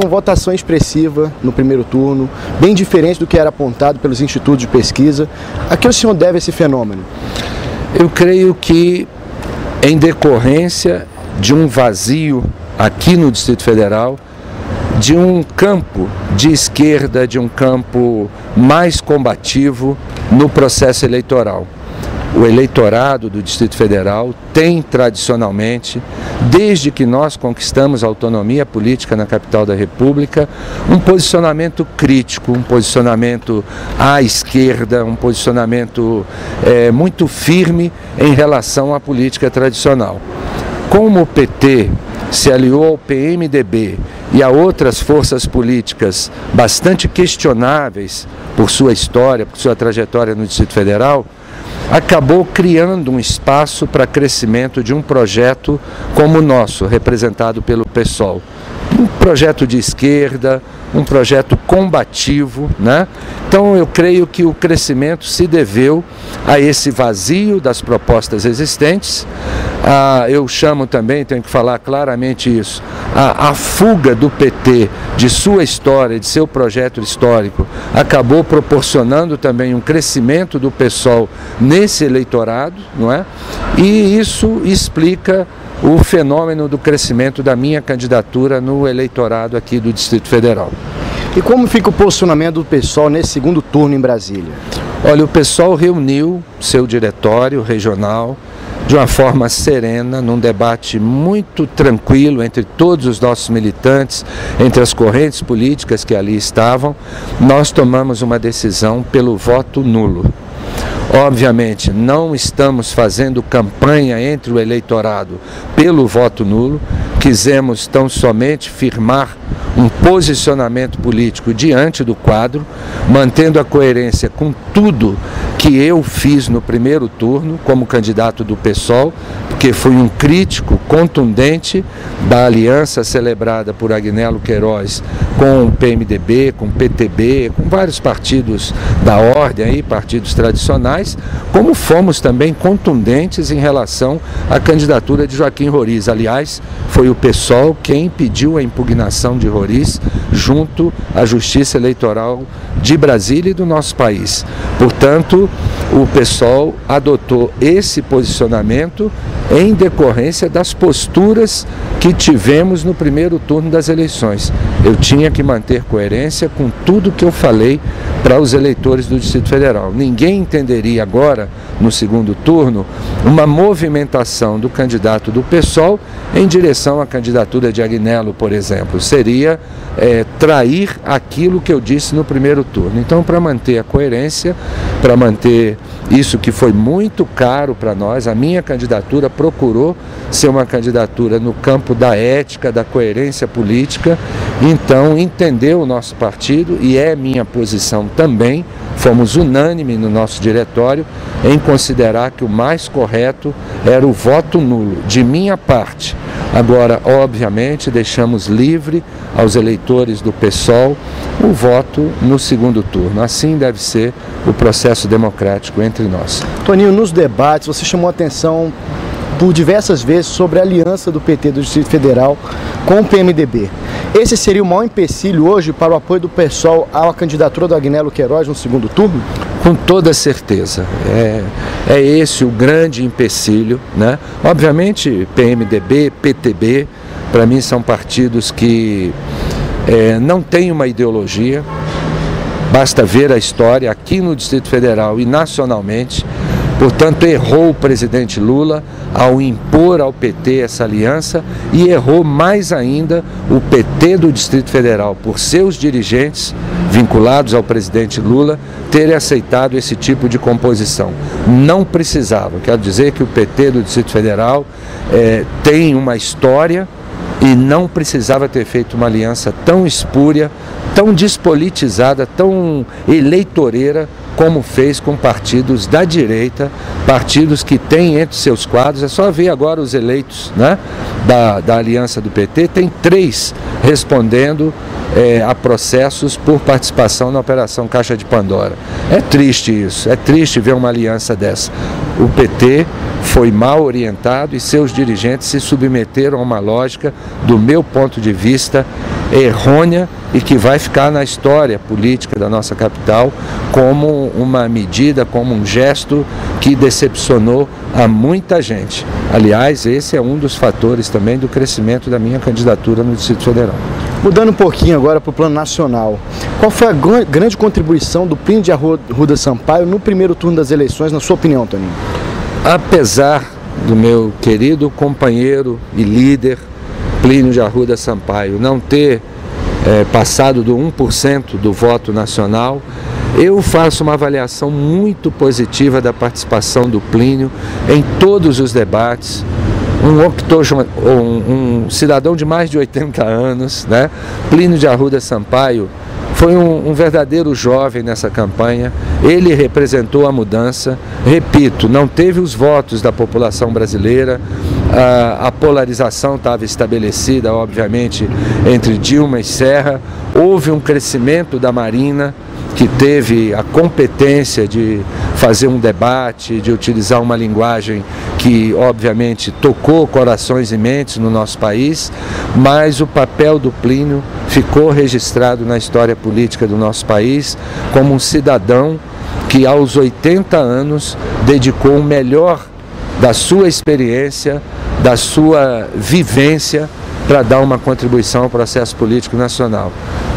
tiveram votação expressiva no primeiro turno, bem diferente do que era apontado pelos institutos de pesquisa. A que o senhor deve esse fenômeno? Eu creio que, em decorrência de um vazio aqui no Distrito Federal, de um campo de esquerda, de um campo mais combativo no processo eleitoral. O eleitorado do Distrito Federal tem tradicionalmente, desde que nós conquistamos a autonomia política na capital da República, um posicionamento crítico, um posicionamento à esquerda, um posicionamento muito firme em relação à política tradicional. Como o PT se aliou ao PMDB e a outras forças políticas bastante questionáveis por sua história, por sua trajetória no Distrito Federal, acabou criando um espaço para crescimento de um projeto como o nosso, representado pelo PSOL. Um projeto de esquerda, um projeto combativo, né? Então eu creio que o crescimento se deveu a esse vazio das propostas existentes. Eu chamo também, tenho que falar claramente isso, a fuga do PT de sua história, de seu projeto histórico, acabou proporcionando também um crescimento do PSOL nesse eleitorado, não é? E isso explica o fenômeno do crescimento da minha candidatura no eleitorado aqui do Distrito Federal. E como fica o posicionamento do PSOL nesse segundo turno em Brasília? Olha, o PSOL reuniu seu diretório regional de uma forma serena, num debate muito tranquilo entre todos os nossos militantes, entre as correntes políticas que ali estavam. Nós tomamos uma decisão pelo voto nulo. Obviamente, não estamos fazendo campanha entre o eleitorado pelo voto nulo, quisemos tão somente firmar um posicionamento político diante do quadro, mantendo a coerência com tudo que eu fiz no primeiro turno como candidato do PSOL, porque fui um crítico contundente da aliança celebrada por Agnello Queiroz com o PMDB, com o PTB, com vários partidos da ordem, aí, partidos tradicionais, como fomos também contundentes em relação à candidatura de Joaquim Roriz. Aliás, foi o PSOL quem pediu a impugnação de Roriz junto à Justiça Eleitoral de Brasília e do nosso país. Portanto, o PSOL adotou esse posicionamento em decorrência das posturas que tivemos no primeiro turno das eleições. Eu tinha que manter coerência com tudo que eu falei para os eleitores do Distrito Federal. Ninguém entenderia agora, no segundo turno, uma movimentação do candidato do PSOL em direção à candidatura de Agnello, por exemplo. Seria trair aquilo que eu disse no primeiro turno. Então, para manter a coerência, para manter isso que foi muito caro para nós, a minha candidatura procurou ser uma candidatura no campo da ética, da coerência política. Então, entendeu o nosso partido, e é minha posição também, fomos unânimes no nosso diretório, em considerar que o mais correto era o voto nulo, de minha parte. Agora, obviamente, deixamos livre aos eleitores do PSOL o voto no segundo turno. Assim deve ser o processo democrático entre nós. Toninho, nos debates você chamou a atenção por diversas vezes sobre a aliança do PT do Distrito Federal com o PMDB. Esse seria o maior empecilho hoje para o apoio do PSOL à candidatura do Agnello Queiroz no segundo turno? Com toda certeza. É esse o grande empecilho, né? Obviamente, PMDB, PTB, para mim são partidos que não têm uma ideologia. Basta ver a história aqui no Distrito Federal e nacionalmente. Portanto, errou o presidente Lula ao impor ao PT essa aliança, e errou mais ainda o PT do Distrito Federal, por seus dirigentes vinculados ao presidente Lula, terem aceitado esse tipo de composição. Não precisava. Quero dizer que o PT do Distrito Federal tem uma história e não precisava ter feito uma aliança tão espúria, tão despolitizada, tão eleitoreira, como fez com partidos da direita, partidos que têm entre seus quadros, é só ver agora os eleitos, né, da aliança do PT, tem 3 respondendo a processos por participação na Operação Caixa de Pandora. É triste isso, é triste ver uma aliança dessa. O PT foi mal orientado e seus dirigentes se submeteram a uma lógica, do meu ponto de vista, errônea e que vai ficar na história política da nossa capital como uma medida, como um gesto que decepcionou a muita gente. Aliás, esse é um dos fatores também do crescimento da minha candidatura no Distrito Federal. Mudando um pouquinho agora para o plano nacional, qual foi a grande contribuição do Plínio de Arruda Sampaio no primeiro turno das eleições, na sua opinião, Toninho? Apesar do meu querido companheiro e líder Plínio de Arruda Sampaio não ter passado do 1% do voto nacional, eu faço uma avaliação muito positiva da participação do Plínio em todos os debates. Um cidadão de mais de 80 anos, né? Plínio de Arruda Sampaio foi um verdadeiro jovem nessa campanha. Ele representou a mudança. Repito, não teve os votos da população brasileira. A polarização estava estabelecida, obviamente, entre Dilma e Serra. Houve um crescimento da Marina, que teve a competência de fazer um debate, de utilizar uma linguagem que, obviamente, tocou corações e mentes no nosso país, mas o papel do Plínio ficou registrado na história política do nosso país como um cidadão que, aos 80 anos, dedicou o melhor da sua experiência, da sua vivência, para dar uma contribuição ao processo político nacional.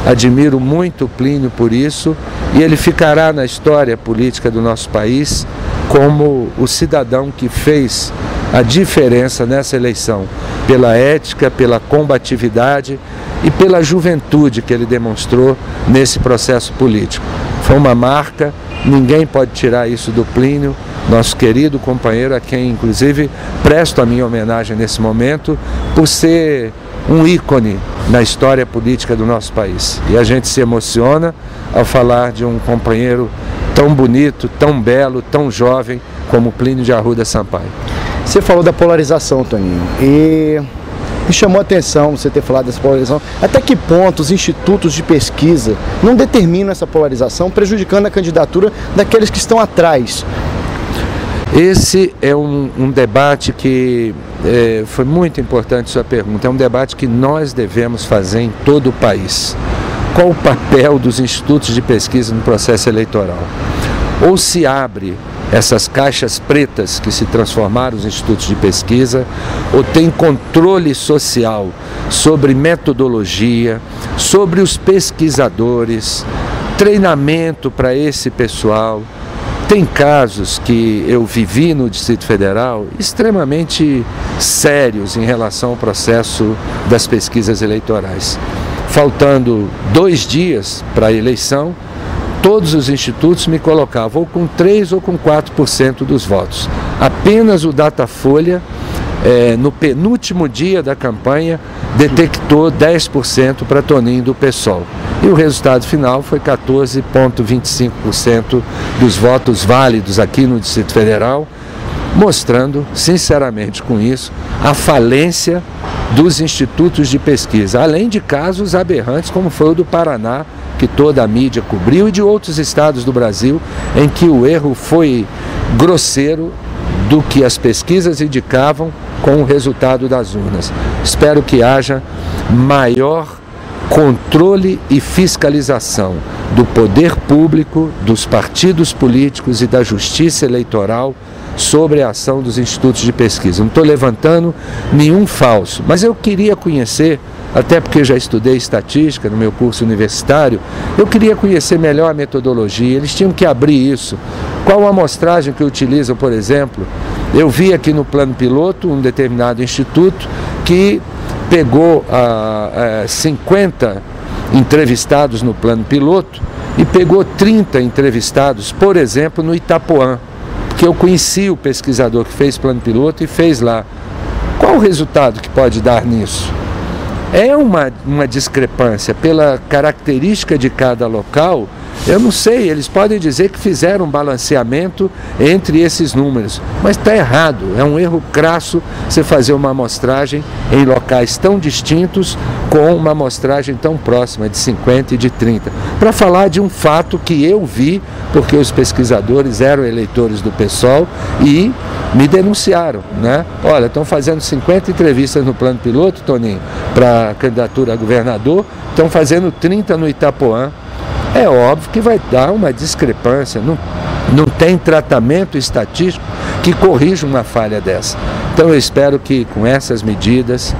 Admiro muito o Plínio por isso e ele ficará na história política do nosso país como o cidadão que fez a diferença nessa eleição, pela ética, pela combatividade e pela juventude que ele demonstrou nesse processo político. Foi uma marca, ninguém pode tirar isso do Plínio, nosso querido companheiro, a quem inclusive presto a minha homenagem nesse momento, por ser um ícone na história política do nosso país. E a gente se emociona ao falar de um companheiro tão bonito, tão belo, tão jovem como Plínio de Arruda Sampaio. Você falou da polarização, Toninho, e me chamou a atenção você ter falado dessa polarização. Até que ponto os institutos de pesquisa não determinam essa polarização, prejudicando a candidatura daqueles que estão atrás? Esse é um debate que foi muito importante sua pergunta, é um debate que nós devemos fazer em todo o país. Qual o papel dos institutos de pesquisa no processo eleitoral? Ou se abre essas caixas pretas que se transformaram os institutos de pesquisa, ou tem controle social sobre metodologia, sobre os pesquisadores, treinamento para esse pessoal. Tem casos que eu vivi no Distrito Federal extremamente sérios em relação ao processo das pesquisas eleitorais. Faltando 2 dias para a eleição, todos os institutos me colocavam ou com 3% ou com 4% dos votos. Apenas o Datafolha, no penúltimo dia da campanha, detectou 10% para Toninho do PSOL. E o resultado final foi 14,25% dos votos válidos aqui no Distrito Federal, mostrando, sinceramente com isso, a falência dos institutos de pesquisa, além de casos aberrantes como foi o do Paraná, que toda a mídia cobriu, e de outros estados do Brasil, em que o erro foi grosseiro do que as pesquisas indicavam com o resultado das urnas. Espero que haja maior controle e fiscalização do poder público, dos partidos políticos e da justiça eleitoral sobre a ação dos institutos de pesquisa. Não estou levantando nenhum falso, mas eu queria conhecer, até porque já estudei estatística no meu curso universitário, eu queria conhecer melhor a metodologia, eles tinham que abrir isso. Qual a amostragem que utilizam, por exemplo? Eu vi aqui no plano piloto um determinado instituto que pegou 50 entrevistados no plano piloto e pegou 30 entrevistados, por exemplo, no Itapuã, porque eu conheci o pesquisador que fez plano piloto e fez lá. Qual o resultado que pode dar nisso? É uma discrepância pela característica de cada local, Eu não sei, eles podem dizer que fizeram um balanceamento entre esses números, mas está errado, é um erro crasso você fazer uma amostragem em locais tão distintos com uma amostragem tão próxima, de 50 e de 30, para falar de um fato que eu vi, porque os pesquisadores eram eleitores do PSOL e me denunciaram, né? Olha, estão fazendo 50 entrevistas no plano piloto, Toninho, para candidatura a governador, estão fazendo 30 no Itapuã. É óbvio que vai dar uma discrepância, não tem tratamento estatístico que corrija uma falha dessa. Então eu espero que com essas medidas,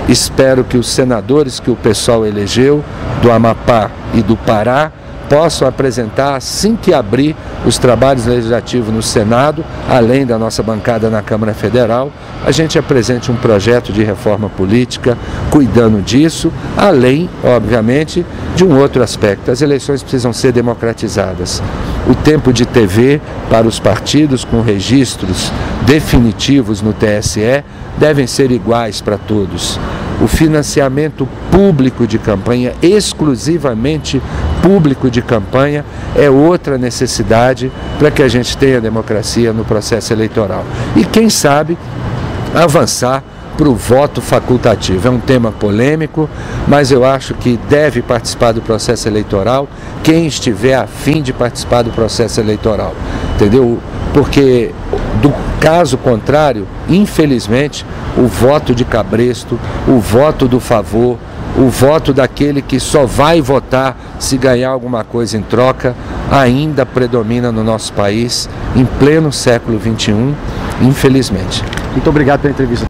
espero que os senadores que o PSOL elegeu, do Amapá e do Pará, possam apresentar, assim que abrir os trabalhos legislativos no Senado, além da nossa bancada na Câmara Federal, a gente apresente um projeto de reforma política cuidando disso, além, obviamente, de um outro aspecto. As eleições precisam ser democratizadas. O tempo de TV para os partidos com registros definitivos no TSE devem ser iguais para todos. O financiamento público de campanha, exclusivamente público de campanha, é outra necessidade para que a gente tenha democracia no processo eleitoral. E quem sabe avançar para o voto facultativo. É um tema polêmico, mas eu acho que deve participar do processo eleitoral quem estiver a fim de participar do processo eleitoral, entendeu? Porque do caso contrário, infelizmente, o voto de cabresto, o voto do favor, o voto daquele que só vai votar se ganhar alguma coisa em troca, ainda predomina no nosso país, em pleno século XXI, infelizmente. Muito obrigado pela entrevista.